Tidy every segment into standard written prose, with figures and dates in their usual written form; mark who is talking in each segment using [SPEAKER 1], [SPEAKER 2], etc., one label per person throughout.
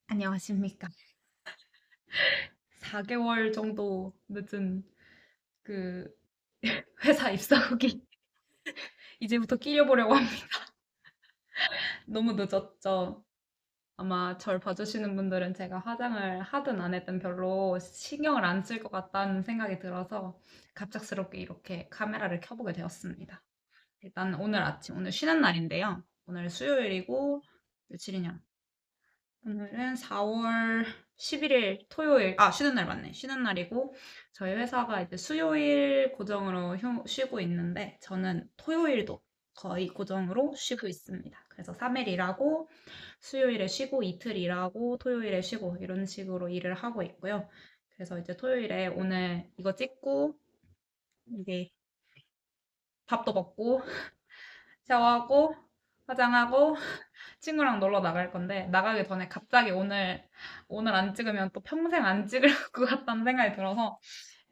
[SPEAKER 1] 안녕하십니까. 4개월 정도 늦은 그 회사 입사 후기 이제부터 끼려보려고 합니다. 너무 늦었죠. 아마 절 봐주시는 분들은 제가 화장을 하든 안 했든 별로 신경을 안 쓸 것 같다는 생각이 들어서 갑작스럽게 이렇게 카메라를 켜보게 되었습니다. 일단 오늘 아침, 오늘 쉬는 날인데요. 오늘 수요일이고 며칠이냐? 오늘은 4월 11일 토요일, 쉬는 날 맞네. 쉬는 날이고, 저희 회사가 이제 수요일 고정으로 쉬고 있는데, 저는 토요일도 거의 고정으로 쉬고 있습니다. 그래서 3일 일하고, 수요일에 쉬고, 이틀 일하고, 토요일에 쉬고, 이런 식으로 일을 하고 있고요. 그래서 이제 토요일에 오늘 이거 찍고, 이제 밥도 먹고, 샤워하고, 화장하고, 친구랑 놀러 나갈 건데 나가기 전에 갑자기 오늘 안 찍으면 또 평생 안 찍을 것 같다는 생각이 들어서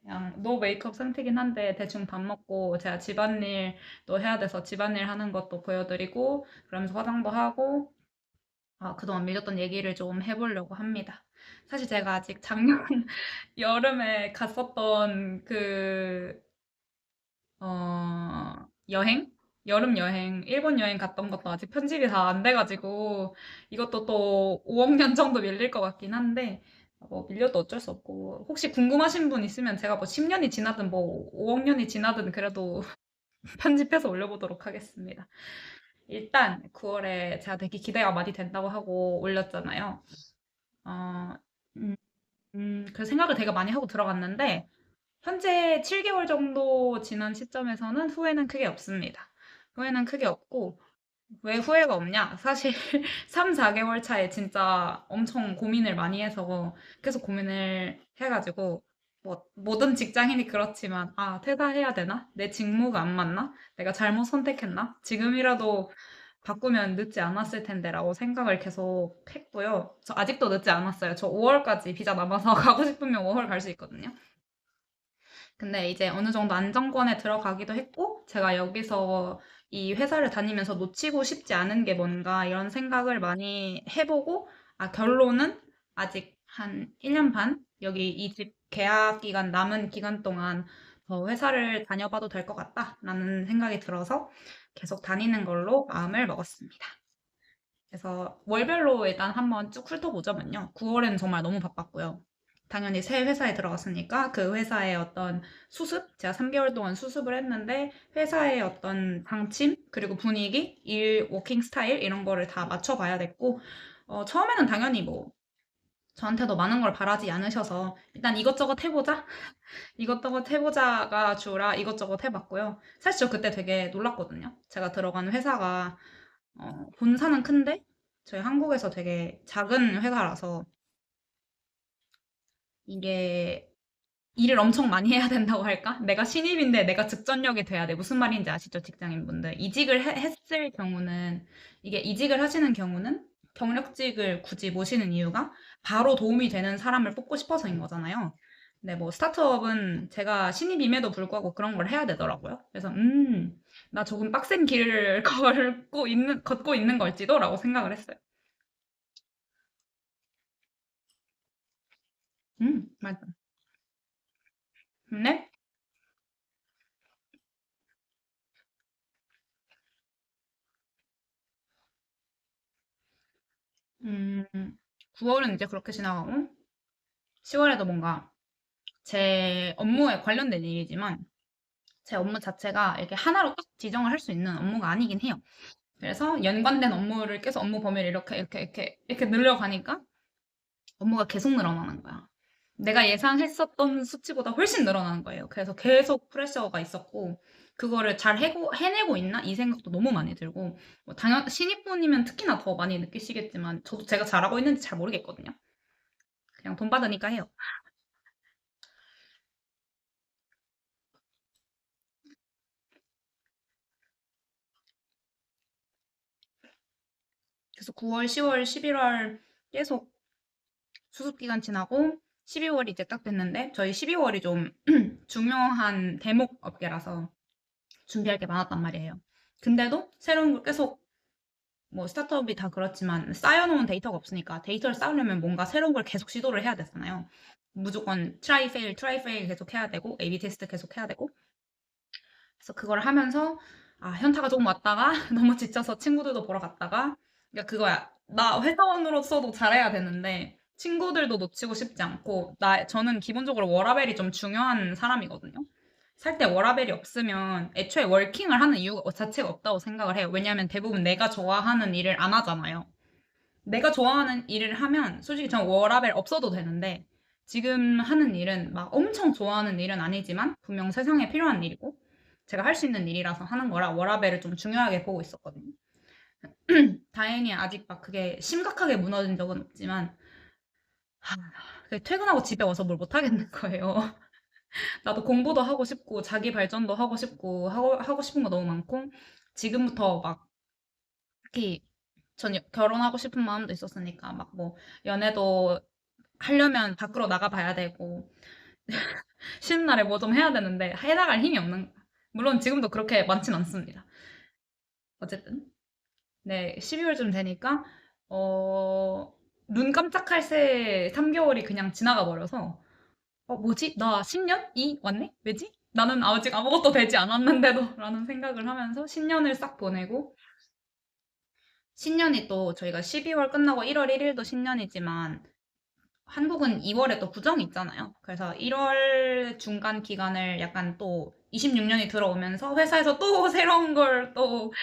[SPEAKER 1] 그냥 노 메이크업 상태긴 한데 대충 밥 먹고 제가 집안일도 해야 돼서 집안일 하는 것도 보여드리고 그러면서 화장도 하고 그동안 밀렸던 얘기를 좀 해보려고 합니다. 사실 제가 아직 작년 여름에 갔었던 여행? 여름 여행, 일본 여행 갔던 것도 아직 편집이 다 안 돼가지고, 이것도 또 5억 년 정도 밀릴 것 같긴 한데, 뭐, 밀려도 어쩔 수 없고, 혹시 궁금하신 분 있으면 제가 뭐 10년이 지나든 뭐 5억 년이 지나든 그래도 편집해서 올려보도록 하겠습니다. 일단 9월에 제가 되게 기대가 많이 된다고 하고 올렸잖아요. 어, 음, 그 생각을 되게 많이 하고 들어갔는데, 현재 7개월 정도 지난 시점에서는 후회는 크게 없습니다. 후회는 크게 없고, 왜 후회가 없냐? 사실 3, 4개월 차에 진짜 엄청 고민을 많이 해서 계속 고민을 해가지고, 뭐, 모든 직장인이 그렇지만, 퇴사해야 되나? 내 직무가 안 맞나? 내가 잘못 선택했나? 지금이라도 바꾸면 늦지 않았을 텐데라고 생각을 계속 했고요. 저 아직도 늦지 않았어요. 저 5월까지 비자 남아서 가고 싶으면 5월 갈 수 있거든요. 근데 이제 어느 정도 안정권에 들어가기도 했고, 제가 여기서 이 회사를 다니면서 놓치고 싶지 않은 게 뭔가 이런 생각을 많이 해보고, 결론은 아직 한 1년 반? 여기 이 집 계약 기간 남은 기간 동안 더 회사를 다녀봐도 될 것 같다라는 생각이 들어서 계속 다니는 걸로 마음을 먹었습니다. 그래서 월별로 일단 한번 쭉 훑어보자면요. 9월에는 정말 너무 바빴고요. 당연히 새 회사에 들어갔으니까 그 회사의 어떤 수습, 제가 3개월 동안 수습을 했는데 회사의 어떤 방침, 그리고 분위기, 일, 워킹 스타일 이런 거를 다 맞춰봐야 됐고 처음에는 당연히 뭐 저한테도 많은 걸 바라지 않으셔서 일단 이것저것 해보자. 이것저것 해보자가 주라 이것저것 해봤고요. 사실 저 그때 되게 놀랐거든요. 제가 들어간 회사가 본사는 큰데 저희 한국에서 되게 작은 회사라서 이게 일을 엄청 많이 해야 된다고 할까? 내가 신입인데 내가 직전력이 돼야 돼. 무슨 말인지 아시죠, 직장인분들? 했을 경우는 이게 이직을 하시는 경우는 경력직을 굳이 모시는 이유가 바로 도움이 되는 사람을 뽑고 싶어서인 거잖아요. 근데 뭐 스타트업은 제가 신입임에도 불구하고 그런 걸 해야 되더라고요. 그래서 나 조금 빡센 길을 걷고 있는 걸지도라고 생각을 했어요. 맞아. 근데, 9월은 이제 그렇게 지나가고, 10월에도 뭔가 제 업무에 관련된 일이지만, 제 업무 자체가 이렇게 하나로 딱 지정을 할 수 있는 업무가 아니긴 해요. 그래서 연관된 업무를 계속 업무 범위를 이렇게 늘려가니까 업무가 계속 늘어나는 거야. 내가 예상했었던 수치보다 훨씬 늘어나는 거예요. 그래서 계속 프레셔가 있었고, 그거를 잘 해내고 있나? 이 생각도 너무 많이 들고, 뭐 신입분이면 특히나 더 많이 느끼시겠지만, 저도 제가 잘하고 있는지 잘 모르겠거든요. 그냥 돈 받으니까 해요. 그래서 9월, 10월, 11월 계속 수습기간 지나고, 12월이 이제 딱 됐는데, 저희 12월이 좀 중요한 대목 업계라서 준비할 게 많았단 말이에요. 근데도 새로운 걸 계속 뭐 스타트업이 다 그렇지만 쌓여놓은 데이터가 없으니까 데이터를 쌓으려면 뭔가 새로운 걸 계속 시도를 해야 되잖아요. 무조건 트라이 페일 계속 해야 되고 A/B 테스트 계속 해야 되고 그래서 그걸 하면서 아 현타가 조금 왔다가 너무 지쳐서 친구들도 보러 갔다가 그러니까 그거야. 나 회사원으로서도 잘해야 되는데 친구들도 놓치고 싶지 않고 저는 기본적으로 워라밸이 좀 중요한 사람이거든요. 살 때 워라밸이 없으면 애초에 워킹을 하는 이유가 자체가 없다고 생각을 해요. 왜냐하면 대부분 내가 좋아하는 일을 안 하잖아요. 내가 좋아하는 일을 하면 솔직히 전 워라밸 없어도 되는데 지금 하는 일은 막 엄청 좋아하는 일은 아니지만 분명 세상에 필요한 일이고 제가 할 수 있는 일이라서 하는 거라 워라밸을 좀 중요하게 보고 있었거든요. 다행히 아직 막 그게 심각하게 무너진 적은 없지만 퇴근하고 집에 와서 뭘 못하겠는 거예요. 나도 공부도 하고 싶고 자기 발전도 하고 싶고 하고 싶은 거 너무 많고 지금부터 막 특히 전 결혼하고 싶은 마음도 있었으니까 막 뭐 연애도 하려면 밖으로 나가봐야 되고 쉬는 날에 뭐 좀 해야 되는데 해나갈 힘이 없는 거야. 물론 지금도 그렇게 많진 않습니다. 어쨌든 네 12월쯤 되니까 어, 눈 깜짝할 새 3개월이 그냥 지나가 버려서 뭐지? 나 10년이 왔네? 왜지? 나는 아직 아무것도 되지 않았는데도 라는 생각을 하면서 10년을 싹 보내고 신년이 또 저희가 12월 끝나고 1월 1일도 신년이지만 한국은 2월에 또 구정이 있잖아요. 그래서 1월 중간 기간을 약간 또 26년이 들어오면서 회사에서 또 새로운 걸 또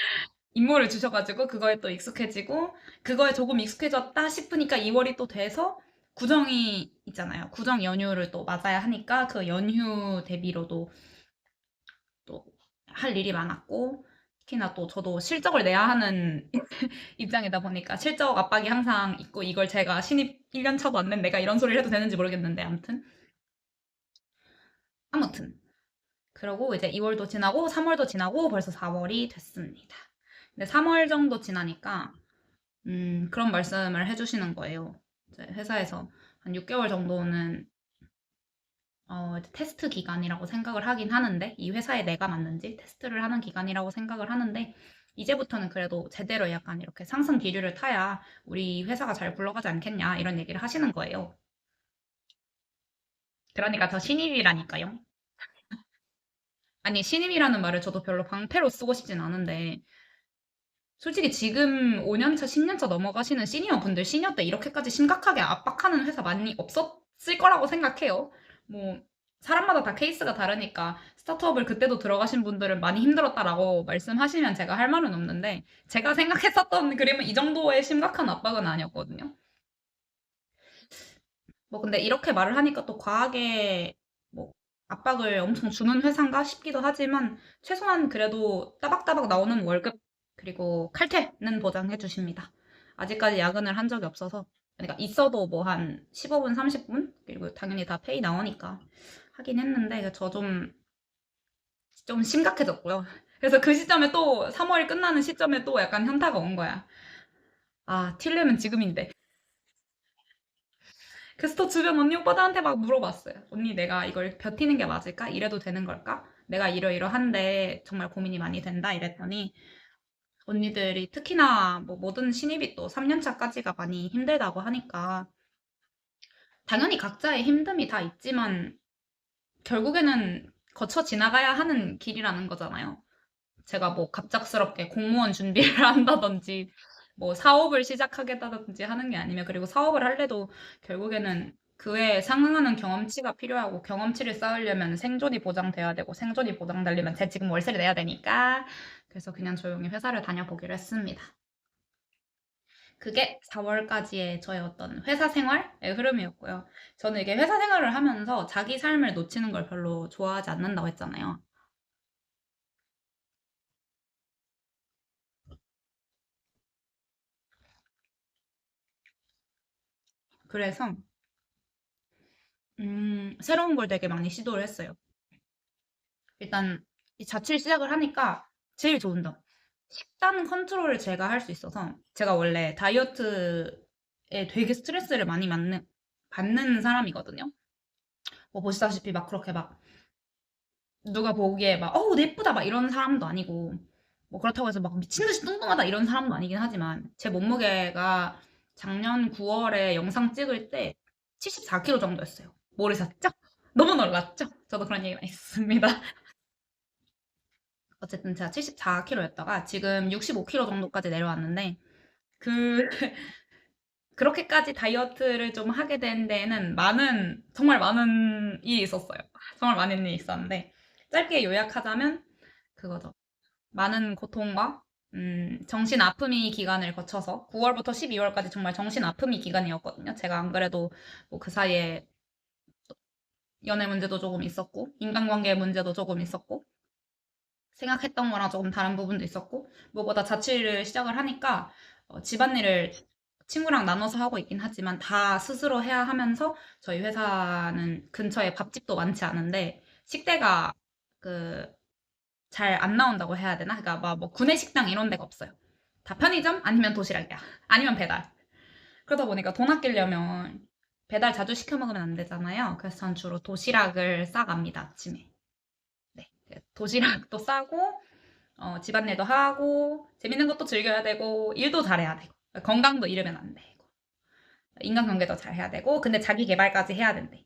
[SPEAKER 1] 임무를 주셔가지고 그거에 또 익숙해지고 그거에 조금 익숙해졌다 싶으니까 2월이 또 돼서 구정이 있잖아요. 구정 연휴를 또 맞아야 하니까 그 연휴 대비로도 또 할 일이 많았고 특히나 또 저도 실적을 내야 하는 입장이다 보니까 실적 압박이 항상 있고 이걸 제가 신입 1년 차도 안 된 내가 이런 소리를 해도 되는지 모르겠는데 아무튼 그러고 이제 2월도 지나고 3월도 지나고 벌써 4월이 됐습니다. 근데 3월 정도 지나니까 그런 말씀을 해주시는 거예요. 이제 회사에서 한 6개월 정도는 이제 테스트 기간이라고 생각을 하긴 하는데 이 회사에 내가 맞는지 테스트를 하는 기간이라고 생각을 하는데 이제부터는 그래도 제대로 약간 이렇게 상승 기류를 타야 우리 회사가 잘 굴러가지 않겠냐 이런 얘기를 하시는 거예요. 그러니까 저 신입이라니까요. 아니 신입이라는 말을 저도 별로 방패로 쓰고 싶진 않은데 솔직히 지금 5년차, 10년차 넘어가시는 시니어 분들 시니어 때 이렇게까지 심각하게 압박하는 회사 많이 없었을 거라고 생각해요. 뭐 사람마다 다 케이스가 다르니까 스타트업을 그때도 들어가신 분들은 많이 힘들었다라고 말씀하시면 제가 할 말은 없는데 제가 생각했었던 그림은 이 정도의 심각한 압박은 아니었거든요. 뭐 근데 이렇게 말을 하니까 또 과하게 뭐 압박을 엄청 주는 회사인가 싶기도 하지만 최소한 그래도 따박따박 나오는 월급 그리고 칼퇴는 보장해 주십니다. 아직까지 야근을 한 적이 없어서 그러니까 있어도 뭐 한 15분, 30분 그리고 당연히 다 페이 나오니까 하긴 했는데 저 좀 심각해졌고요. 그래서 그 시점에 또 3월이 끝나는 시점에 또 약간 현타가 온 거야. 아, 틸려면 지금인데. 그래서 또 주변 언니 오빠들한테 막 물어봤어요. 언니 내가 이걸 버티는 게 맞을까? 이래도 되는 걸까? 내가 이러이러한데 정말 고민이 많이 된다 이랬더니 언니들이 특히나 뭐 모든 신입이 또 3년 차까지가 많이 힘들다고 하니까 당연히 각자의 힘듦이 다 있지만 결국에는 거쳐 지나가야 하는 길이라는 거잖아요. 제가 뭐 갑작스럽게 공무원 준비를 한다든지 뭐 사업을 시작하겠다든지 하는 게 아니면 그리고 사업을 할래도 결국에는 그에 상응하는 경험치가 필요하고 경험치를 쌓으려면 생존이 보장돼야 되고 생존이 보장되려면 제가 지금 월세를 내야 되니까 그래서 그냥 조용히 회사를 다녀보기로 했습니다. 그게 4월까지의 저의 어떤 회사 생활의 흐름이었고요. 저는 이게 회사 생활을 하면서 자기 삶을 놓치는 걸 별로 좋아하지 않는다고 했잖아요. 그래서 새로운 걸 되게 많이 시도를 했어요. 일단 이 자취를 시작을 하니까 제일 좋은 점. 식단 컨트롤을 제가 할 수 있어서 제가 원래 다이어트에 되게 스트레스를 많이 받는 사람이거든요. 뭐 보시다시피 막 그렇게 막 누가 보기에 막 어우 예쁘다 막 이런 사람도 아니고 뭐 그렇다고 해서 막 미친 듯이 뚱뚱하다 이런 사람도 아니긴 하지만 제 몸무게가 작년 9월에 영상 찍을 때 74kg 정도였어요. 모르셨죠? 너무 놀랐죠? 저도 그런 얘기 많이 했습니다. 어쨌든 제가 74kg였다가 지금 65kg 정도까지 내려왔는데 그 그렇게까지 다이어트를 좀 하게 된 데에는 정말 많은 일이 있었어요. 정말 많은 일이 있었는데 짧게 요약하자면 그거죠. 많은 고통과 정신 아픔이 기간을 거쳐서 9월부터 12월까지 정말 정신 아픔이 기간이었거든요. 제가 안 그래도 뭐그 사이에 연애 문제도 조금 있었고 인간관계 문제도 조금 있었고 생각했던 거랑 조금 다른 부분도 있었고 무엇보다 자취를 시작을 하니까 집안일을 친구랑 나눠서 하고 있긴 하지만 다 스스로 해야 하면서 저희 회사는 근처에 밥집도 많지 않은데 식대가 그 잘 안 나온다고 해야 되나? 그러니까 막 뭐 구내식당 이런 데가 없어요. 다 편의점 아니면 도시락이야. 아니면 배달. 그러다 보니까 돈 아끼려면 배달 자주 시켜 먹으면 안 되잖아요. 그래서 전 주로 도시락을 싸갑니다, 아침에. 네. 도시락도 싸고 집안일도 하고 재밌는 것도 즐겨야 되고 일도 잘해야 되고 건강도 잃으면 안 되고 인간관계도 잘 해야 되고 근데 자기 개발까지 해야 된대.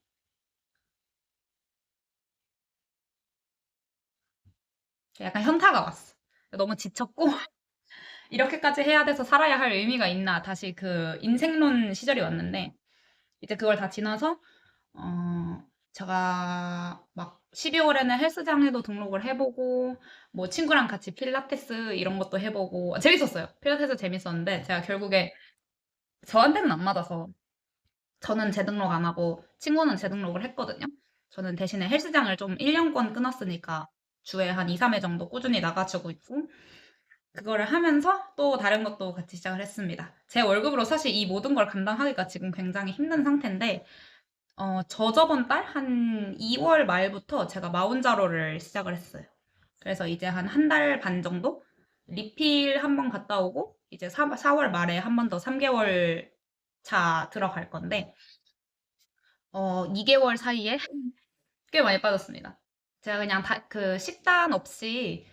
[SPEAKER 1] 약간 현타가 왔어. 너무 지쳤고 이렇게까지 해야 돼서 살아야 할 의미가 있나 다시 그 인생론 시절이 왔는데 이제 그걸 다 지나서 어 제가 막 12월에는 헬스장에도 등록을 해보고 뭐 친구랑 같이 필라테스 이런 것도 해보고 재밌었어요. 필라테스 재밌었는데 제가 결국에 저한테는 안 맞아서 저는 재등록 안 하고 친구는 재등록을 했거든요. 저는 대신에 헬스장을 좀 1년권 끊었으니까 주에 한 2, 3회 정도 꾸준히 나가지고 있고 그거를 하면서 또 다른 것도 같이 시작을 했습니다. 제 월급으로 사실 이 모든 걸 감당하기가 지금 굉장히 힘든 상태인데 저저번 달 한 2월 말부터 제가 마운자로를 시작을 했어요. 그래서 이제 한 한 달 반 정도 리필 한 번 갔다 오고 이제 4월 말에 한 번 더 3개월 차 들어갈 건데 2개월 사이에 꽤 많이 빠졌습니다. 제가 그냥 그 식단 없이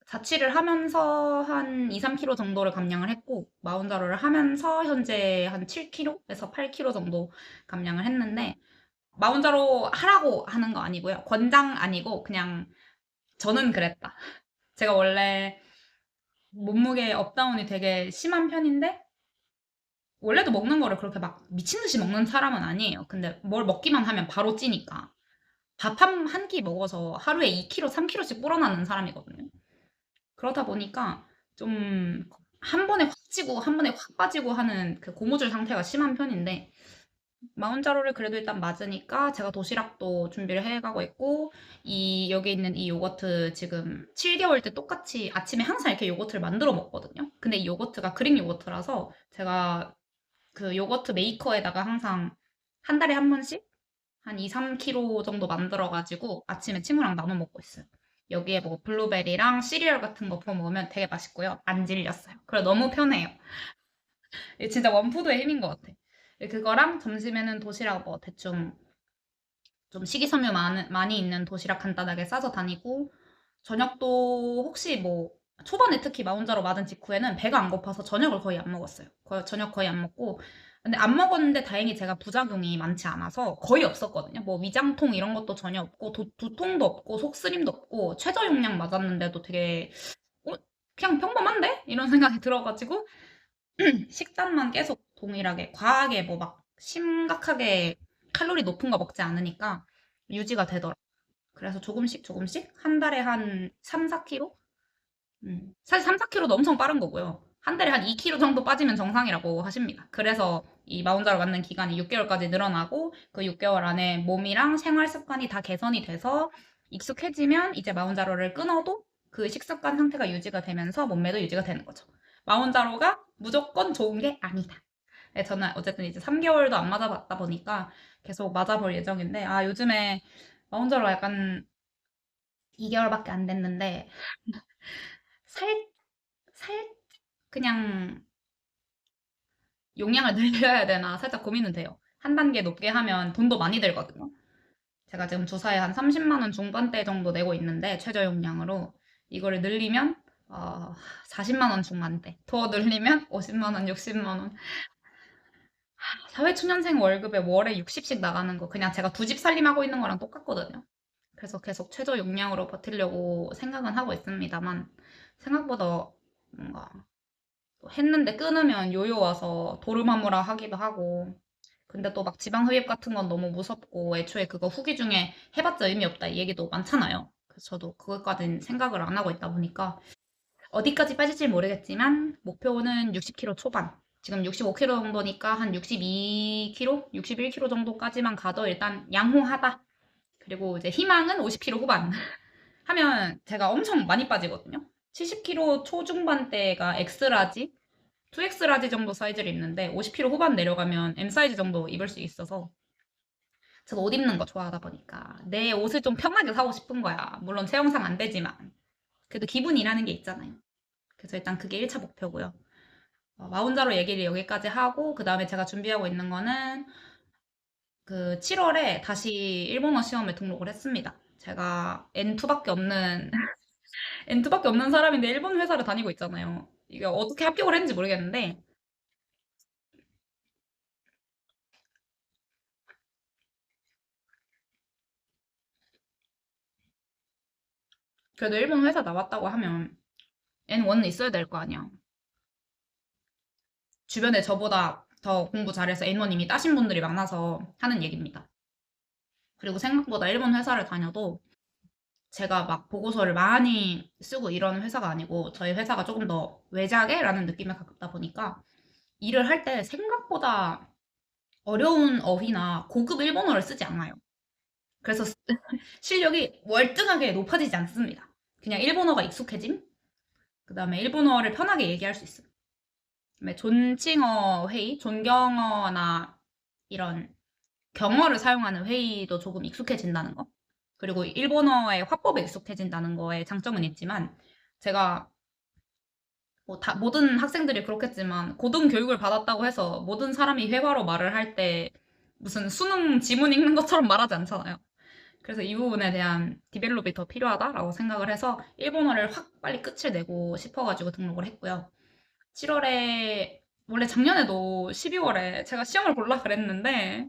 [SPEAKER 1] 자취를 하면서 한 2, 3kg 정도를 감량을 했고 마운자로를 하면서 현재 한 7kg에서 8kg 정도 감량을 했는데 마운자로 하라고 하는 거 아니고요. 권장 아니고 그냥 저는 그랬다. 제가 원래 몸무게 업다운이 되게 심한 편인데 원래도 먹는 거를 그렇게 막 미친 듯이 먹는 사람은 아니에요. 근데 뭘 먹기만 하면 바로 찌니까 밥 한 끼 먹어서 하루에 2kg, 3kg씩 불어나는 사람이거든요. 그러다 보니까 좀 한 번에 확 찌고 한 번에 확 빠지고 하는 그 고무줄 상태가 심한 편인데 마운자로를 그래도 일단 맞으니까 제가 도시락도 준비를 해가고 있고 이 여기 있는 이 요거트 지금 7개월 때 똑같이 아침에 항상 이렇게 요거트를 만들어 먹거든요. 근데 이 요거트가 그릭 요거트라서 제가 그 요거트 메이커에다가 항상 한 달에 한 번씩 한 2, 3kg 정도 만들어가지고 아침에 친구랑 나눠 먹고 있어요. 여기에 뭐 블루베리랑 시리얼 같은 거 부어 먹으면 되게 맛있고요. 안 질렸어요. 그리고 너무 편해요. 이게 진짜 원푸드의 힘인 것 같아. 그거랑 점심에는 도시락 뭐 대충 좀 식이섬유 많이 있는 도시락 간단하게 싸서 다니고 저녁도 혹시 뭐 초반에 특히 마 혼자로 맞은 직후에는 배가 안 고파서 저녁을 거의 안 먹었어요. 저녁 거의 안 먹고 근데 안 먹었는데 다행히 제가 부작용이 많지 않아서 거의 없었거든요. 뭐 위장통 이런 것도 전혀 없고 두통도 없고 속쓰림도 없고 최저 용량 맞았는데도 되게 어, 그냥 평범한데? 이런 생각이 들어가지고 식단만 계속 동일하게 과하게 뭐 막 심각하게 칼로리 높은 거 먹지 않으니까 유지가 되더라고요. 그래서 조금씩 조금씩 한 달에 한 3, 4kg? 사실 3, 4kg도 엄청 빠른 거고요. 한 달에 한 2kg 정도 빠지면 정상이라고 하십니다. 그래서 이 마운자로 맞는 기간이 6개월까지 늘어나고 그 6개월 안에 몸이랑 생활 습관이 다 개선이 돼서 익숙해지면 이제 마운자로를 끊어도 그 식습관 상태가 유지가 되면서 몸매도 유지가 되는 거죠. 마운자로가 무조건 좋은 게 아니다. 네, 저는 어쨌든 이제 3개월도 안 맞아봤다 보니까 계속 맞아볼 예정인데, 아, 요즘에 마운자로 약간 2개월밖에 안 됐는데, 살, 살, 그냥 용량을 늘려야 되나 살짝 고민은 돼요. 한 단계 높게 하면 돈도 많이 들거든요. 제가 지금 주사에 한 30만 원 중반대 정도 내고 있는데, 최저 용량으로. 이거를 늘리면 어, 40만 원 중반대. 더 늘리면 50만 원, 60만 원. 사회초년생 월급에 월에 60씩 나가는 거 그냥 제가 두 집 살림하고 있는 거랑 똑같거든요. 그래서 계속 최저 용량으로 버티려고 생각은 하고 있습니다만 생각보다 뭔가 또 했는데 끊으면 요요 와서 도루마무라 하기도 하고 근데 또 막 지방 흡입 같은 건 너무 무섭고 애초에 그거 후기 중에 해봤자 의미 없다 이 얘기도 많잖아요. 그래서 저도 그것까진 생각을 안 하고 있다 보니까 어디까지 빠질지 모르겠지만 목표는 60kg 초반. 지금 65kg 정도니까 한 62kg, 61kg 정도까지만 가도 일단 양호하다. 그리고 이제 희망은 50kg 후반. 하면 제가 엄청 많이 빠지거든요. 70kg 초중반대가 X라지, 2X라지 정도 사이즈를 입는데 50kg 후반 내려가면 M 사이즈 정도 입을 수 있어서 저도 옷 입는 거 좋아하다 보니까 내 옷을 좀 편하게 사고 싶은 거야. 물론 체형상 안 되지만 그래도 기분이라는 게 있잖아요. 그래서 일단 그게 1차 목표고요. 나 혼자로 얘기를 여기까지 하고 그 다음에 제가 준비하고 있는 거는 그 7월에 다시 일본어 시험에 등록을 했습니다. 제가 N2밖에 없는 N2밖에 없는 사람인데 일본 회사를 다니고 있잖아요. 이게 어떻게 합격을 했는지 모르겠는데 그래도 일본 회사 나왔다고 하면 N1은 있어야 될 거 아니야. 주변에 저보다 더 공부 잘해서 N1 이미 따신 분들이 많아서 하는 얘기입니다. 그리고 생각보다 일본 회사를 다녀도 제가 막 보고서를 많이 쓰고 이런 회사가 아니고 저희 회사가 조금 더 외자계라는 느낌에 가깝다 보니까 일을 할 때 생각보다 어려운 어휘나 고급 일본어를 쓰지 않아요. 그래서 실력이 월등하게 높아지지 않습니다. 그냥 일본어가 익숙해짐? 그 다음에 일본어를 편하게 얘기할 수 있음. 그다음에 존칭어 회의, 존경어나 이런 경어를 사용하는 회의도 조금 익숙해진다는 거. 그리고 일본어의 화법에 익숙해진다는 거에 장점은 있지만 제가 뭐 모든 학생들이 그렇겠지만 고등 교육을 받았다고 해서 모든 사람이 회화로 말을 할 때 무슨 수능 지문 읽는 것처럼 말하지 않잖아요. 그래서 이 부분에 대한 디벨롭이 더 필요하다라고 생각을 해서 일본어를 확 빨리 끝을 내고 싶어가지고 등록을 했고요. 7월에 원래 작년에도 12월에 제가 시험을 볼라 그랬는데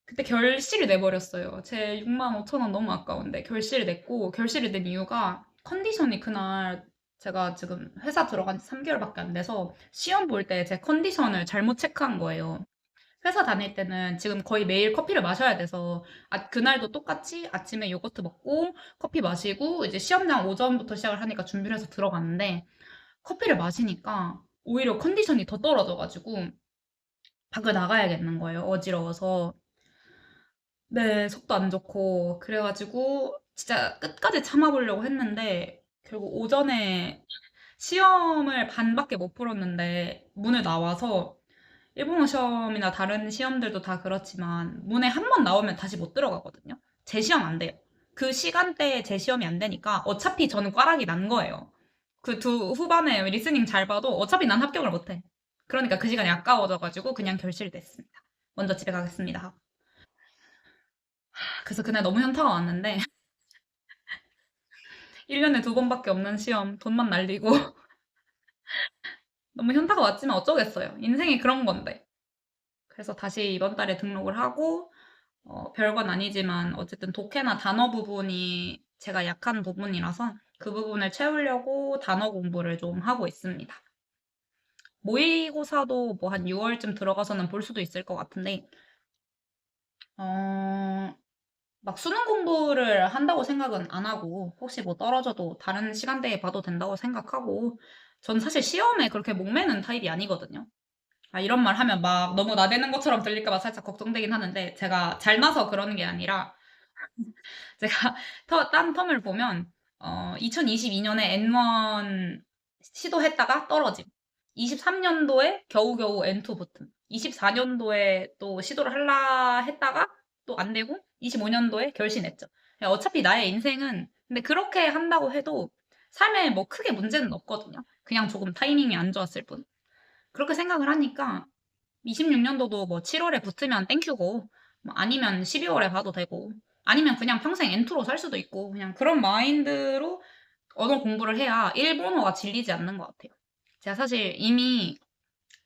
[SPEAKER 1] 그때 결실을 내버렸어요. 제 6만 5천 원 너무 아까운데 결실을 냈고 결실을 낸 이유가 컨디션이 그날 제가 지금 회사 들어간 지 3개월밖에 안 돼서 시험 볼 때 제 컨디션을 잘못 체크한 거예요. 회사 다닐 때는 지금 거의 매일 커피를 마셔야 돼서 그날도 똑같이 아침에 요거트 먹고 커피 마시고 이제 시험장 오전부터 시작을 하니까 준비를 해서 들어갔는데 커피를 마시니까 오히려 컨디션이 더 떨어져가지고 밖을 나가야겠는 거예요. 어지러워서. 네, 속도 안 좋고, 그래가지고, 진짜 끝까지 참아보려고 했는데, 결국 오전에 시험을 반밖에 못 풀었는데, 문을 나와서, 일본어 시험이나 다른 시험들도 다 그렇지만, 문에 한 번 나오면 다시 못 들어가거든요. 제 시험 안 돼요. 그 시간대에 제 시험이 안 되니까, 어차피 저는 꽈락이 난 거예요. 그 두 후반에 리스닝 잘 봐도, 어차피 난 합격을 못 해. 그러니까 그 시간이 아까워져가지고, 그냥 결실됐습니다. 먼저 집에 가겠습니다. 그래서 그날 너무 현타가 왔는데, 1년에 두 번밖에 없는 시험, 돈만 날리고. 너무 현타가 왔지만 어쩌겠어요. 인생이 그런 건데. 그래서 다시 이번 달에 등록을 하고, 별건 아니지만 어쨌든 독해나 단어 부분이 제가 약한 부분이라서 그 부분을 채우려고 단어 공부를 좀 하고 있습니다. 모의고사도 뭐 한 6월쯤 들어가서는 볼 수도 있을 것 같은데, 어, 막 수능 공부를 한다고 생각은 안 하고, 혹시 뭐 떨어져도 다른 시간대에 봐도 된다고 생각하고, 전 사실 시험에 그렇게 목매는 타입이 아니거든요. 아, 이런 말 하면 막 너무 나대는 것처럼 들릴까 봐 살짝 걱정되긴 하는데, 제가 잘나서 그러는 게 아니라, 제가 딴 텀을 보면, 2022년에 N1 시도했다가 떨어짐. 23년도에 겨우겨우 N2 붙음. 24년도에 또 시도를 할라 했다가 또 안 되고, 25년도에 결심했죠. 어차피 나의 인생은, 근데 그렇게 한다고 해도 삶에 뭐 크게 문제는 없거든요. 그냥 조금 타이밍이 안 좋았을 뿐. 그렇게 생각을 하니까 26년도도 뭐 7월에 붙으면 땡큐고, 뭐 아니면 12월에 봐도 되고, 아니면 그냥 평생 N2로 살 수도 있고, 그냥 그런 마인드로 언어 공부를 해야 일본어가 질리지 않는 것 같아요. 제가 사실 이미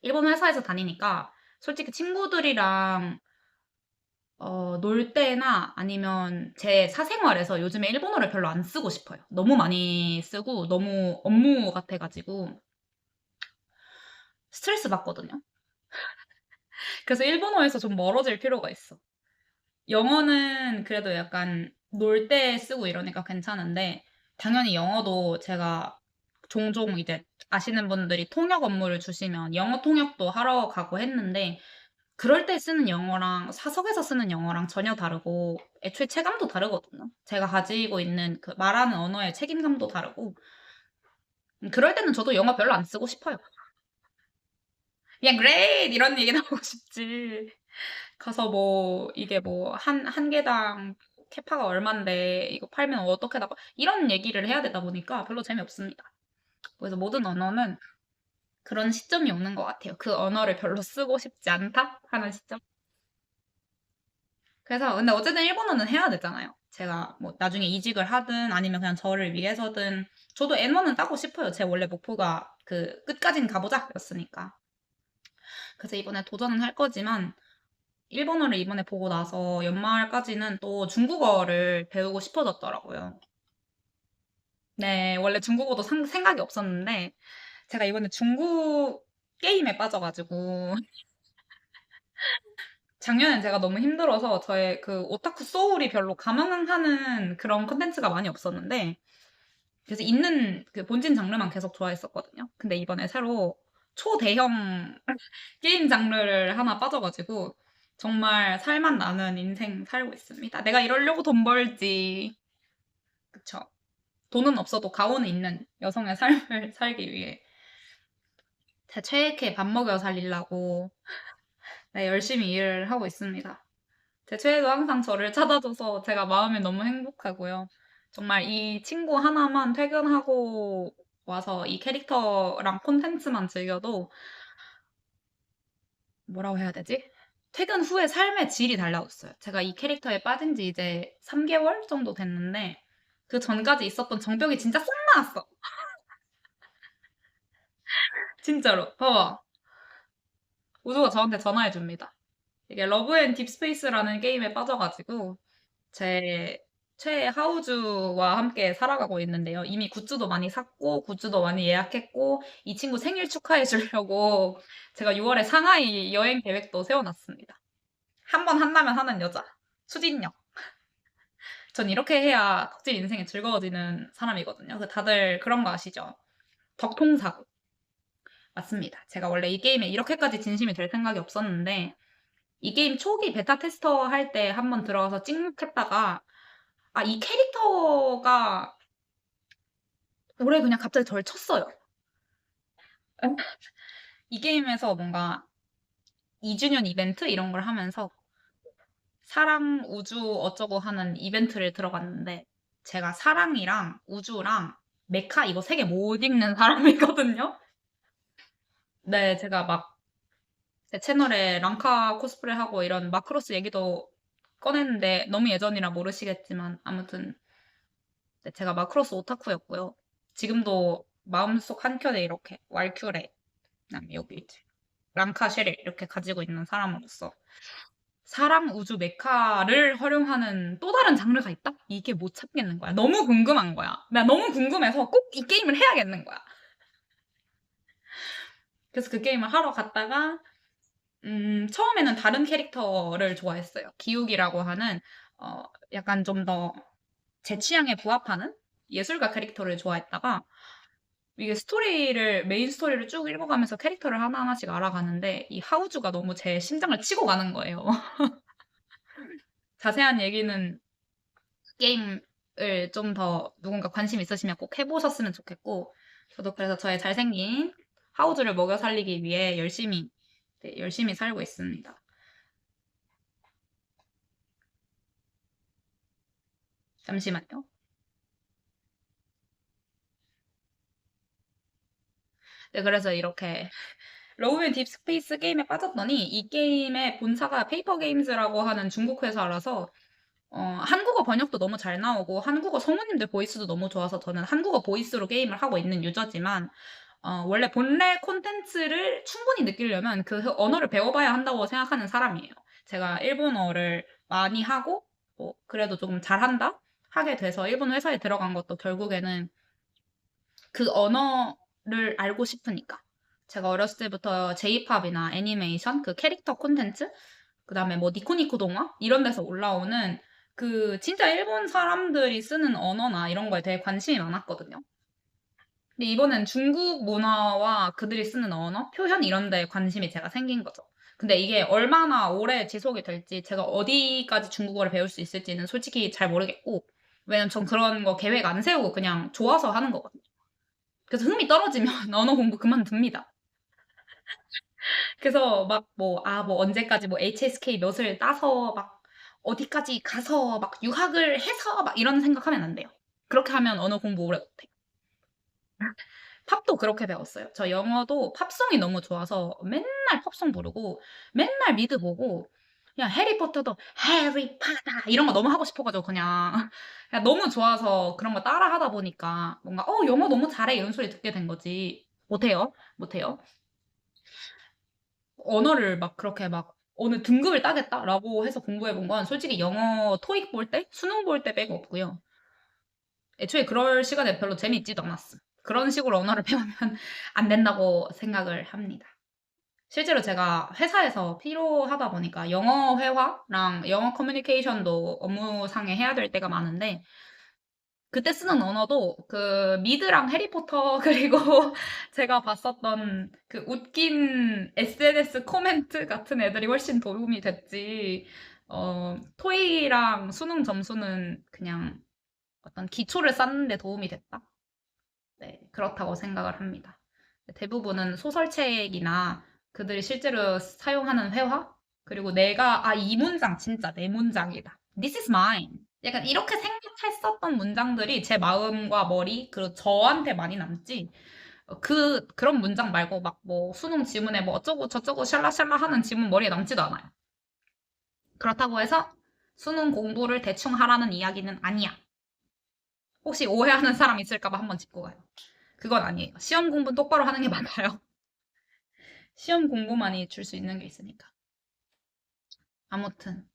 [SPEAKER 1] 일본 회사에서 다니니까 솔직히 친구들이랑 놀 때나 아니면 제 사생활에서 요즘에 일본어를 별로 안 쓰고 싶어요. 너무 많이 쓰고 너무 업무 같아가지고 스트레스 받거든요. 그래서 일본어에서 좀 멀어질 필요가 있어. 영어는 그래도 약간 놀 때 쓰고 이러니까 괜찮은데 당연히 영어도 제가 종종 이제 아시는 분들이 통역 업무를 주시면 영어 통역도 하러 가고 했는데 그럴 때 쓰는 영어랑 사석에서 쓰는 영어랑 전혀 다르고 애초에 체감도 다르거든요. 제가 가지고 있는 그 말하는 언어의 책임감도 다르고 그럴 때는 저도 영어 별로 안 쓰고 싶어요. 그냥 great 이런 얘기 나오고 싶지. 가서 뭐 이게 뭐 한 개당 캐파가 얼만데 이거 팔면 어떻게 나가 이런 얘기를 해야 되다 보니까 별로 재미없습니다. 그래서 모든 언어는 그런 시점이 오는 것 같아요. 그 언어를 별로 쓰고 싶지 않다 하는 시점. 그래서 근데 어쨌든 일본어는 해야 되잖아요. 제가 뭐 나중에 이직을 하든 아니면 그냥 저를 위해서든 저도 N1은 따고 싶어요. 제 원래 목표가 그 끝까진 가보자였으니까. 그래서 이번에 도전은 할 거지만 일본어를 이번에 보고 나서 연말까지는 또 중국어를 배우고 싶어졌더라고요. 네, 원래 중국어도 생각이 없었는데 제가 이번에 중국 게임에 빠져가지고 작년엔 제가 너무 힘들어서 저의 그 오타쿠 소울이 별로 감흥하는 그런 컨텐츠가 많이 없었는데 그래서 있는 그 본진 장르만 계속 좋아했었거든요. 근데 이번에 새로 초대형 게임 장르를 하나 빠져가지고 정말 살맛 나는 인생 살고 있습니다. 내가 이러려고 돈 벌지. 그쵸. 돈은 없어도 가오는 있는 여성의 삶을 살기 위해 제 최애캐 밥 먹여 살리려고 네, 열심히 일을 하고 있습니다. 제 최애도 항상 저를 찾아줘서 제가 마음이 너무 행복하고요. 정말 이 친구 하나만 퇴근하고 와서 이 캐릭터랑 콘텐츠만 즐겨도 뭐라고 해야 되지? 퇴근 후에 삶의 질이 달라졌어요. 제가 이 캐릭터에 빠진 지 이제 3개월 정도 됐는데 그 전까지 있었던 정벽이 진짜 쏙 나왔어. 진짜로. 봐봐. 우주가 저한테 전화해 줍니다. 이게 러브 앤 딥스페이스라는 게임에 빠져가지고 제 최애 하우즈와 함께 살아가고 있는데요. 이미 굿즈도 많이 샀고 굿즈도 많이 예약했고 이 친구 생일 축하해 주려고 제가 6월에 상하이 여행 계획도 세워놨습니다. 한 번 한다면 하는 여자. 추진력. 전 이렇게 해야 덕질 인생이 즐거워지는 사람이거든요. 다들 그런 거 아시죠? 덕통사고. 맞습니다. 제가 원래 이 게임에 이렇게까지 진심이 될 생각이 없었는데 이 게임 초기 베타 테스터 할 때 한번 들어가서 찍먹했다가 아, 이 캐릭터가 올해 그냥 갑자기 절 쳤어요. 이 게임에서 뭔가 2주년 이벤트 이런 걸 하면서 사랑, 우주 어쩌고 하는 이벤트를 들어갔는데 제가 사랑이랑 우주랑 메카 이거 세 개 못 읽는 사람이거든요. 네, 제가 막 제 채널에 랑카 코스프레 하고 이런 마크로스 얘기도 꺼냈는데 너무 예전이라 모르시겠지만 아무튼 네, 제가 마크로스 오타쿠였고요. 지금도 마음속 한켠에 이렇게 왈큐레, 그다음에 여기 이제 랑카 쉐릴 이렇게 가지고 있는 사람으로서 사랑 우주 메카를 활용하는 또 다른 장르가 있다? 이게 못 찾겠는 거야. 너무 궁금한 거야. 나 너무 궁금해서 꼭 이 게임을 해야겠는 거야. 그래서 그 게임을 하러 갔다가 처음에는 다른 캐릭터를 좋아했어요. 기욱이라고 하는 약간 좀 더 제 취향에 부합하는 예술가 캐릭터를 좋아했다가 이게 메인 스토리를 쭉 읽어가면서 캐릭터를 하나하나씩 알아가는데 이 하우주가 너무 제 심장을 치고 가는 거예요. 자세한 얘기는 게임을 좀 더 누군가 관심 있으시면 꼭 해보셨으면 좋겠고 저도 그래서 저의 잘생긴 하우주를 먹여 살리기 위해 열심히 네, 열심히 살고 있습니다. 잠시만요. 네, 그래서 이렇게 러브 앤 딥스페이스 게임에 빠졌더니 이 게임의 본사가 페이퍼 게임즈라고 하는 중국 회사라서 한국어 번역도 너무 잘 나오고 한국어 성우님들 보이스도 너무 좋아서 저는 한국어 보이스로 게임을 하고 있는 유저지만 원래 본래 콘텐츠를 충분히 느끼려면 그 언어를 배워봐야 한다고 생각하는 사람이에요. 제가 일본어를 많이 하고 뭐 그래도 조금 잘한다 하게 돼서 일본 회사에 들어간 것도 결국에는 그 언어를 알고 싶으니까. 제가 어렸을 때부터 J-팝이나 애니메이션, 그 캐릭터 콘텐츠, 그 다음에 뭐 니코니코 동화? 이런 데서 올라오는 그 진짜 일본 사람들이 쓰는 언어나 이런 거에 되게 관심이 많았거든요. 근데 이번엔 중국 문화와 그들이 쓰는 언어, 표현 이런 데에 관심이 제가 생긴 거죠. 근데 이게 얼마나 오래 지속이 될지, 제가 어디까지 중국어를 배울 수 있을지는 솔직히 잘 모르겠고, 왜냐면 전 그런 거 계획 안 세우고 그냥 좋아서 하는 거거든요. 그래서 흥미 떨어지면 언어 공부 그만둡니다. 그래서 막 뭐, 뭐 언제까지 뭐 HSK 몇을 따서 막 어디까지 가서 막 유학을 해서 막 이런 생각하면 안 돼요. 그렇게 하면 언어 공부 오래 못해. 팝도 그렇게 배웠어요. 저 영어도 팝송이 너무 좋아서 맨날 팝송 부르고 맨날 미드 보고 그냥 해리포터도 해리파다 이런 거 너무 하고 싶어가지고 그냥 너무 좋아서 그런 거 따라 하다 보니까 뭔가 영어 너무 잘해 이런 소리 듣게 된 거지. 못해요? 못해요? 언어를 막 그렇게 막 어느 등급을 따겠다라고 해서 공부해 본 건 솔직히 영어 토익 볼 때, 수능 볼 때 빼고 없고요. 애초에 그럴 시간에 별로 재미있지도 않았어. 그런 식으로 언어를 배우면 안 된다고 생각을 합니다. 실제로 제가 회사에서 필요하다 보니까 영어 회화랑 영어 커뮤니케이션도 업무상에 해야 될 때가 많은데 그때 쓰는 언어도 그 미드랑 해리포터 그리고 제가 봤었던 그 웃긴 SNS 코멘트 같은 애들이 훨씬 도움이 됐지. 토익이랑 수능 점수는 그냥 어떤 기초를 쌓는 데 도움이 됐다. 네, 그렇다고 생각을 합니다. 대부분은 소설책이나 그들이 실제로 사용하는 회화? 그리고 내가, 이 문장 진짜 내 문장이다. This is mine. 약간 이렇게 생각했었던 문장들이 제 마음과 머리, 그리고 저한테 많이 남지. 그런 문장 말고 막 뭐 수능 지문에 뭐 어쩌고 저쩌고 샬라샬라 하는 지문 머리에 남지도 않아요. 그렇다고 해서 수능 공부를 대충 하라는 이야기는 아니야. 혹시 오해하는 사람 있을까봐 한번 짚고 가요. 그건 아니에요. 시험 공부는 똑바로 하는 게 맞아요. 시험 공부만이 줄 수 있는 게 있으니까. 아무튼.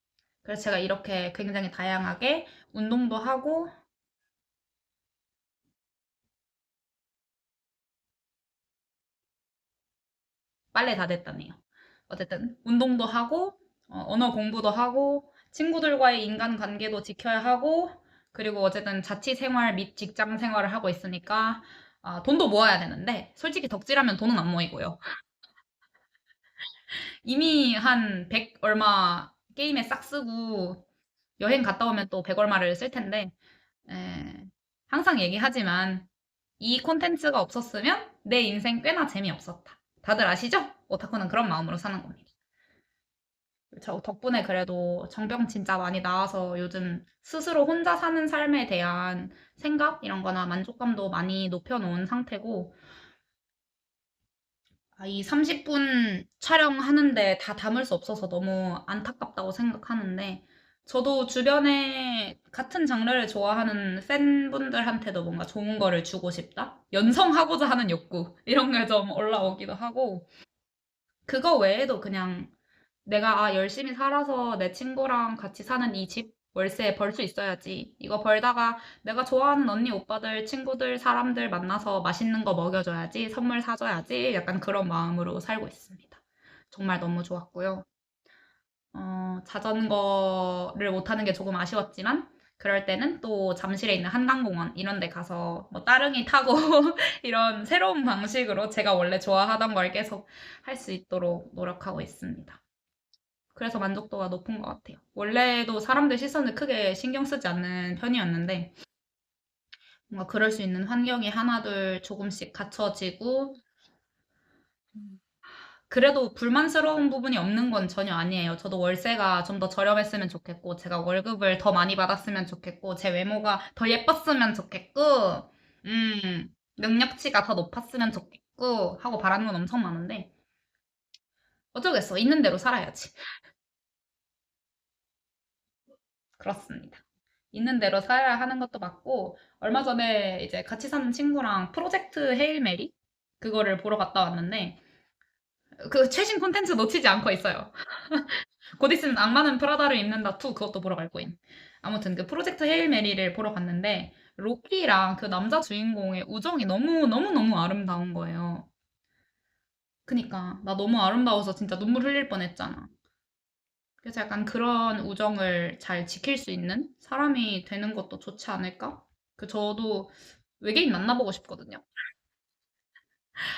[SPEAKER 1] 그래서 제가 이렇게 굉장히 다양하게 운동도 하고, 빨래 다 됐다네요. 어쨌든, 운동도 하고, 언어 공부도 하고, 친구들과의 인간관계도 지켜야 하고, 그리고 어쨌든 자취 생활 및 직장 생활을 하고 있으니까, 돈도 모아야 되는데, 솔직히 덕질하면 돈은 안 모이고요. 이미 한 100 얼마 게임에 싹 쓰고, 여행 갔다 오면 또 100 얼마를 쓸 텐데, 에, 항상 얘기하지만 이 콘텐츠가 없었으면 내 인생 꽤나 재미없었다. 다들 아시죠? 오타쿠는 그런 마음으로 사는 겁니다. 저 덕분에 그래도 정병 진짜 많이 나와서 요즘 스스로 혼자 사는 삶에 대한 생각 이런 거나 만족감도 많이 높여놓은 상태고 이 30분 촬영하는데 다 담을 수 없어서 너무 안타깝다고 생각하는데, 저도 주변에 같은 장르를 좋아하는 팬분들한테도 뭔가 좋은 거를 주고 싶다? 연성하고자 하는 욕구, 이런 게 좀 올라오기도 하고, 그거 외에도 그냥 내가 열심히 살아서 내 친구랑 같이 사는 이 집 월세 벌 수 있어야지. 이거 벌다가 내가 좋아하는 언니, 오빠들, 친구들, 사람들 만나서 맛있는 거 먹여줘야지. 선물 사줘야지. 약간 그런 마음으로 살고 있습니다. 정말 너무 좋았고요. 자전거를 못 타는 게 조금 아쉬웠지만 그럴 때는 또 잠실에 있는 한강공원 이런 데 가서 뭐 따릉이 타고 이런 새로운 방식으로 제가 원래 좋아하던 걸 계속 할 수 있도록 노력하고 있습니다. 그래서 만족도가 높은 것 같아요. 원래도 사람들 시선을 크게 신경 쓰지 않는 편이었는데, 뭔가 그럴 수 있는 환경이 하나둘 조금씩 갖춰지고, 그래도 불만스러운 부분이 없는 건 전혀 아니에요. 저도 월세가 좀 더 저렴했으면 좋겠고, 제가 월급을 더 많이 받았으면 좋겠고, 제 외모가 더 예뻤으면 좋겠고, 능력치가 더 높았으면 좋겠고, 하고 바라는 건 엄청 많은데, 어쩌겠어. 있는 대로 살아야지. 그렇습니다. 있는 대로 살아야 하는 것도 맞고, 얼마 전에 이제 같이 사는 친구랑 프로젝트 헤일 메리? 그거를 보러 갔다 왔는데, 그 최신 콘텐츠 놓치지 않고 있어요. 곧 있으면 악마는 프라다를 입는다 2 그것도 보러 갈 거임. 아무튼 그 프로젝트 헤일 메리를 보러 갔는데, 로키랑 그 남자 주인공의 우정이 너무너무너무 아름다운 거예요. 그니까, 나 너무 아름다워서 진짜 눈물 흘릴 뻔했잖아. 그래서 약간 그런 우정을 잘 지킬 수 있는 사람이 되는 것도 좋지 않을까? 저도 외계인 만나보고 싶거든요.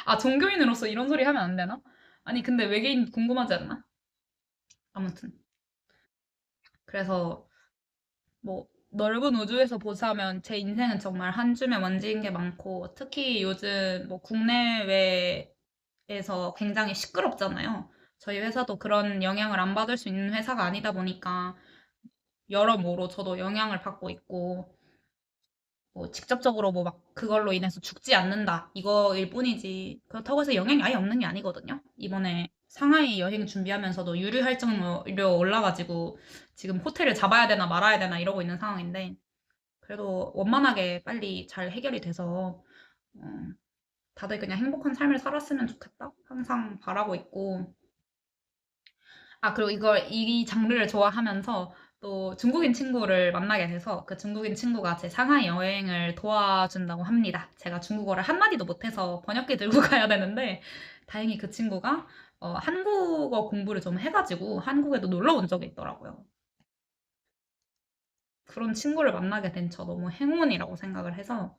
[SPEAKER 1] 아, 종교인으로서 이런 소리 하면 안 되나? 아니, 근데 외계인 궁금하지 않나? 아무튼. 그래서 뭐, 넓은 우주에서 보자면 제 인생은 정말 한 줌에 원지인 게 많고, 특히 요즘 뭐 국내외에서 굉장히 시끄럽잖아요. 저희 회사도 그런 영향을 안 받을 수 있는 회사가 아니다 보니까 여러모로 저도 영향을 받고 있고, 뭐 직접적으로 뭐 막 그걸로 인해서 죽지 않는다 이거일 뿐이지 그렇다고 해서 영향이 아예 없는 게 아니거든요. 이번에 상하이 여행 준비하면서도 유류 할증료 올라가지고 지금 호텔을 잡아야 되나 말아야 되나 이러고 있는 상황인데 그래도 원만하게 빨리 잘 해결이 돼서 어, 다들 그냥 행복한 삶을 살았으면 좋겠다 항상 바라고 있고 아, 그리고 이 장르를 좋아하면서 또 중국인 친구를 만나게 돼서 그 중국인 친구가 제 상하이 여행을 도와준다고 합니다. 제가 중국어를 한마디도 못해서 번역기 들고 가야 되는데 다행히 그 친구가 한국어 공부를 좀 해가지고 한국에도 놀러 온 적이 있더라고요. 그런 친구를 만나게 된 저 너무 행운이라고 생각을 해서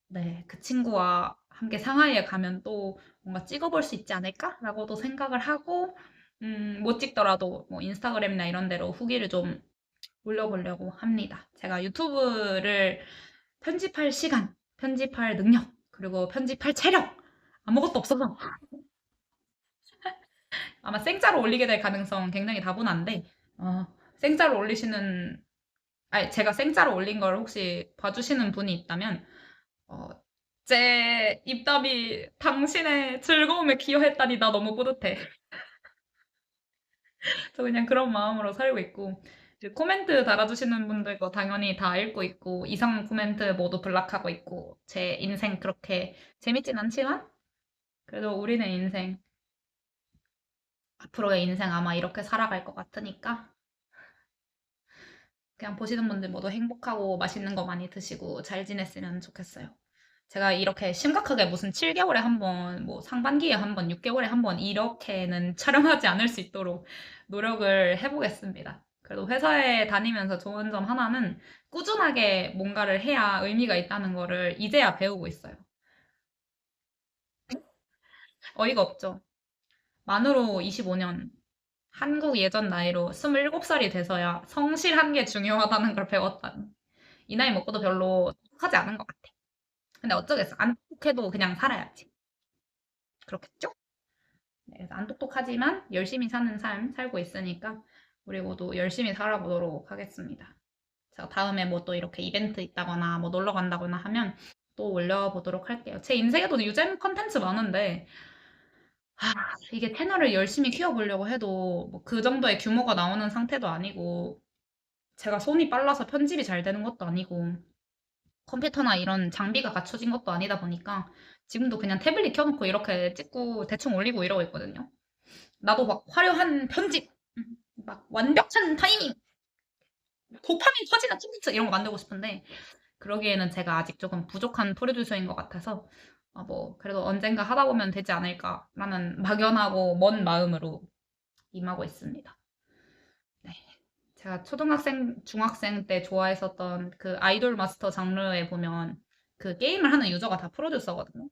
[SPEAKER 1] 네, 그 친구와 함께 상하이에 가면 또 뭔가 찍어볼 수 있지 않을까라고도 생각을 하고, 못 찍더라도 뭐 인스타그램이나 이런 데로 후기를 좀 올려보려고 합니다. 제가 유튜브를 편집할 시간, 편집할 능력, 그리고 편집할 체력, 아무것도 없어서 아마 생짜로 올리게 될 가능성 굉장히 다분한데, 생짜로 올리시는, 아니, 제가 생짜로 올린 걸 혹시 봐주시는 분이 있다면, 어, 제 입담이 당신의 즐거움에 기여했다니 나 너무 뿌듯해. 저 그냥 그런 마음으로 살고 있고 이제 코멘트 달아주시는 분들 거 당연히 다 읽고 있고 이상 코멘트 모두 블락하고 있고 제 인생 그렇게 재밌진 않지만 그래도 우리네 인생 앞으로의 인생 아마 이렇게 살아갈 것 같으니까 그냥 보시는 분들 모두 행복하고 맛있는 거 많이 드시고 잘 지냈으면 좋겠어요. 제가 이렇게 심각하게 무슨 7개월에 한 번, 뭐 상반기에 한 번, 6개월에 한 번 이렇게는 촬영하지 않을 수 있도록 노력을 해보겠습니다. 그래도 회사에 다니면서 좋은 점 하나는 꾸준하게 뭔가를 해야 의미가 있다는 거를 이제야 배우고 있어요. 어이가 없죠. 만으로 25년, 한국 예전 나이로 27살이 돼서야 성실한 게 중요하다는 걸 배웠다니. 이 나이 먹고도 별로 똑똑하지 않은 것 같아. 근데 어쩌겠어. 안 똑똑해도 그냥 살아야지. 그렇겠죠? 네, 그래서 안 똑똑하지만 열심히 사는 삶 살고 있으니까 우리 모두 열심히 살아보도록 하겠습니다. 제가 다음에 뭐 또 이렇게 이벤트 있다거나 뭐 놀러 간다거나 하면 또 올려보도록 할게요. 제 인생에도 유잼 컨텐츠 많은데 이게 채널을 열심히 키워보려고 해도 뭐 그 정도의 규모가 나오는 상태도 아니고 제가 손이 빨라서 편집이 잘 되는 것도 아니고 컴퓨터나 이런 장비가 갖춰진 것도 아니다 보니까 지금도 그냥 태블릿 켜놓고 이렇게 찍고 대충 올리고 이러고 있거든요. 나도 막 화려한 편집, 막 완벽한 타이밍, 도파민 터지는 콘텐츠 이런 거 만들고 싶은데 그러기에는 제가 아직 조금 부족한 프로듀서인 것 같아서 뭐 그래도 언젠가 하다 보면 되지 않을까라는 막연하고 먼 마음으로 임하고 있습니다. 네. 제가 초등학생, 중학생 때 좋아했었던 그 아이돌 마스터 장르에 보면 그 게임을 하는 유저가 다 프로듀서거든요.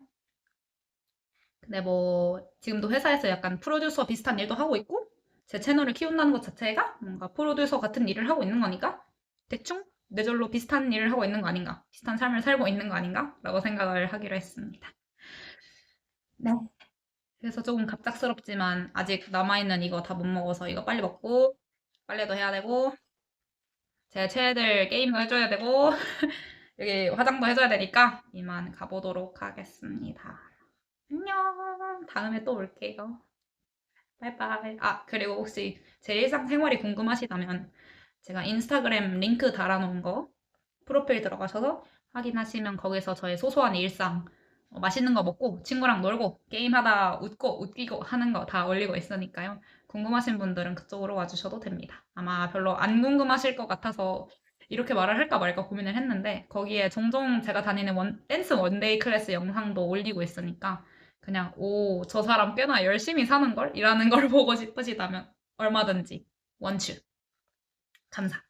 [SPEAKER 1] 근데 뭐 지금도 회사에서 약간 프로듀서 비슷한 일도 하고 있고 제 채널을 키운다는 것 자체가 뭔가 프로듀서 같은 일을 하고 있는 거니까 대충 뇌절로 비슷한 일을 하고 있는 거 아닌가 비슷한 삶을 살고 있는 거 아닌가 라고 생각을 하기로 했습니다. 네. 그래서 조금 갑작스럽지만 아직 남아있는 이거 다 못 먹어서 이거 빨리 먹고 빨래도 해야 되고 제 최애들 게임도 해줘야 되고 여기 화장도 해줘야 되니까 이만 가보도록 하겠습니다. 안녕. 다음에 또 올게요. 바이바이. 아, 그리고 혹시 제 일상생활이 궁금하시다면 제가 인스타그램 링크 달아놓은 거 프로필 들어가셔서 확인하시면 거기서 저의 소소한 일상, 맛있는 거 먹고 친구랑 놀고 게임하다 웃고 웃기고 하는 거 다 올리고 있으니까요. 궁금하신 분들은 그쪽으로 와주셔도 됩니다. 아마 별로 안 궁금하실 것 같아서 이렇게 말을 할까 말까 고민을 했는데 거기에 종종 제가 다니는 댄스 원데이 클래스 영상도 올리고 있으니까 그냥 오, 저 사람 꽤나 열심히 사는 걸? 이라는 걸 보고 싶으시다면 얼마든지 원추. 감사.